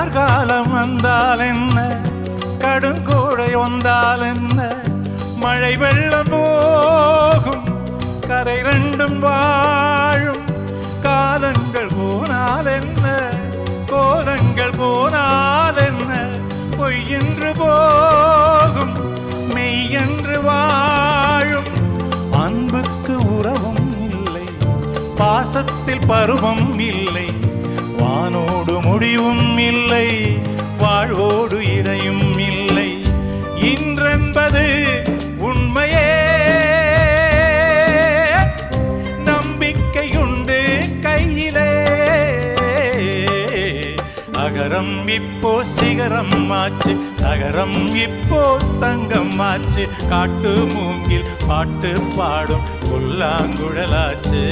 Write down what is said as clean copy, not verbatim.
கார்காலம் வந்தால் என்ன, கடுங்கோடை வந்தால் என்ன, மழை வெள்ளம் போகும் கரை ரெண்டும் வாழும். காலங்கள் போனால் என்ன, கோலங்கள் போனால் என்ன, பொய்யென்று போகும் மெய்யென்று வாழும். அன்புக்கு உறவும் இல்லை, பாசத்தில் பருவம் இல்லை, வானோடு முடிவும் இல்லை, வாழ்வோடு இடையும் இல்லை. இன்றென்பது உண்மையே, நம்பிக்கையுண்டு கையிலே. அகரம் இப்போ சிகரம் ஆச்சு, நகரம் இப்போ தங்கம் ஆச்சு. காட்டு மூங்கில் பாட்டு பாடும் புல்லாங்குழலாச்சு.